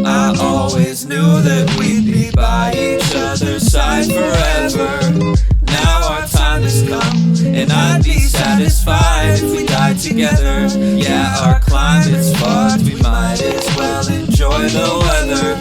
I always knew that we'd be by each other's side forever. Now our time has come, and I'd be satisfied if we died together. Yeah, our climate's fucked, we might as well enjoy the weather.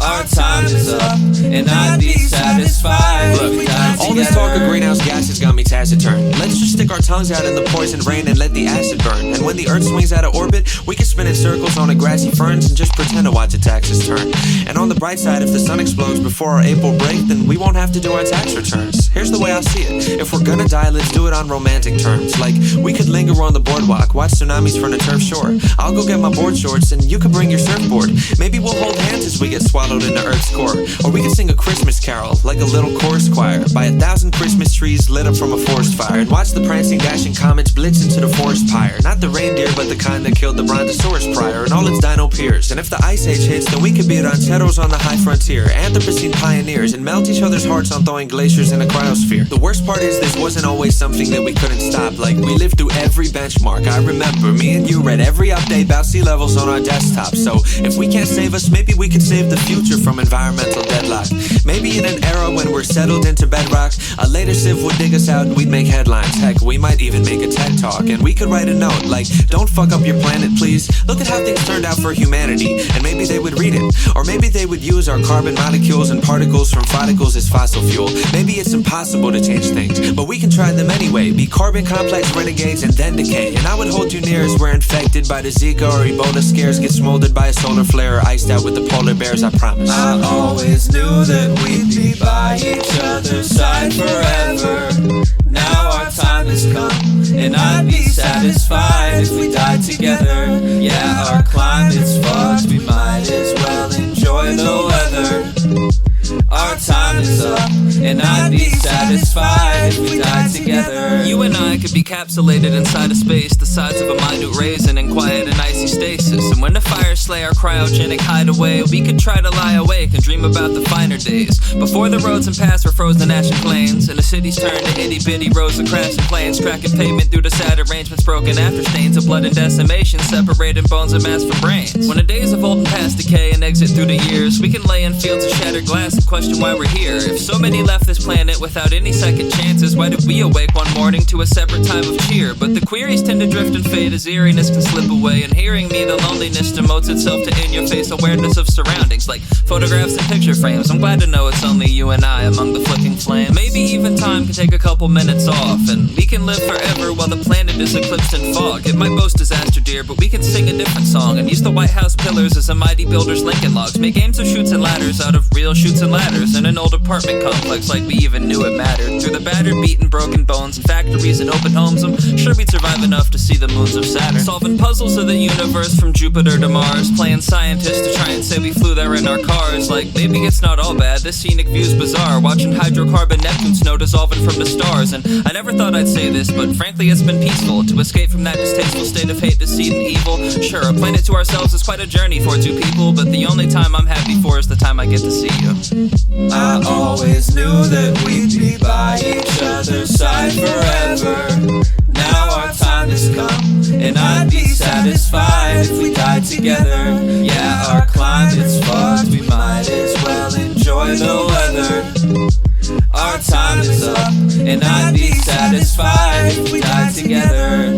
Our time is up, and I'd be satisfied if we died together. All this talk of greenhouse gases got me taciturn. Let's just stick our tongues out in the poison rain and let the acid burn. And when the earth swings out of orbit, we can spin in circles on a grassy ferns and just pretend to watch the taxes turn. And on the bright side, if the sun explodes before our April break, then we won't have to do our tax returns. Here's the way I see it: if we're gonna die, let's do it on romantic terms. Like, we could linger on the boardwalk, watch tsunamis from the turf shore. I'll go get my board shorts and you can bring your surfboard. Maybe we'll hold hands as we get swallowed into Earth's core. Or we could sing a Christmas carol, like a little chorus choir, by 1,000 Christmas trees lit up from a forest fire, and watch the prancing, dashing comets blitz into the forest pyre. Not the reindeer, but the kind that killed the brontosaurus prior and all its dino peers. And if the ice age hits, then we could be rancheros on the high frontier, Anthropocene pioneers, and melt each other's hearts on thawing glaciers in a cryosphere. The worst part is this wasn't always something that we couldn't stop. Like, we lived through every benchmark. I remember me and you read every update about sea levels on our desktop. So if we can't save us, maybe we could save the future from environmental deadlock. Maybe in an era when we're settled into bedrock, a later civ would dig us out and we'd make headlines. Heck, we might even make a TED Talk, and we could write a note like, don't fuck up your planet, please. Look at how things turned out for humanity. And maybe they would read it. Or maybe they would use our carbon molecules and particles from follicles as fossil fuel. Maybe it's impossible to change things, but we can try them anyway. Be carbon complex renegades and then decay. And I would hold you near as we're infected by the Zika or Ebola scares, get smoldered by a solar flare, or iced out with the polar bears, I promise. I always knew that we'd be by each other's side forever. Now our time has come, and I'd be satisfied if we died together. Yeah, our climate's fucked, we might as well enjoy the weather. Our time is up, and I'd be satisfied if we died together. You and I could be capsulated inside a space the size of a minute raisin in quiet and icy stasis. And when the fires slay our cryogenic hideaway, we could try to lie awake and dream about the finer days, before the roads and paths were frozen ashen plains, and the cities turned to itty-bitty rows of crashing planes, cracking pavement due to sad arrangements, broken after stains of blood and decimation, separating bones and mass from brains. When the days of old and past decay and exit through the years, we can lay in fields of shattered glass and question why we're here. If so many left this planet without any second chances, why did we awake one morning to a separate time of cheer? But the queries tend to drift and fade as eeriness can slip away, and hearing me, the loneliness demotes itself to in-your-face awareness of surroundings, like photographs and picture frames. I'm glad to know it's only you and I among the flicking flames. Maybe even time can take a couple minutes off, and we can live forever while the planet is eclipsed in fog. It might boast disaster, dear, but we can sing a different song, and use the White House pillars as a mighty builder's Lincoln logs. Make games of chutes and ladders out of real chutes and ladders in an old apartment complex, like we even knew it mattered. Through the battered, beaten, broken bones and factories and open homes, I'm sure we'd survive enough to see the moons of Saturn. Solving puzzles of the universe from Jupiter to Mars, playing scientists to try and say we flew there in our cars. Like, maybe it's not all bad, this scenic view's bizarre, watching hydrocarbon Neptune snow dissolving from the stars. And I never thought I'd say this, but frankly it's been peaceful to escape from that distasteful state of hate, deceit, and evil. Sure, a planet to ourselves is quite a journey for two people, but the only time I'm happy for is the time I get to see you. I always knew that we'd be by each other's side forever. Now our time has come, and I'd be satisfied if we died together. Yeah, our climate's fucked, we might as well enjoy the weather. Our time is up, and I'd be satisfied if we died together.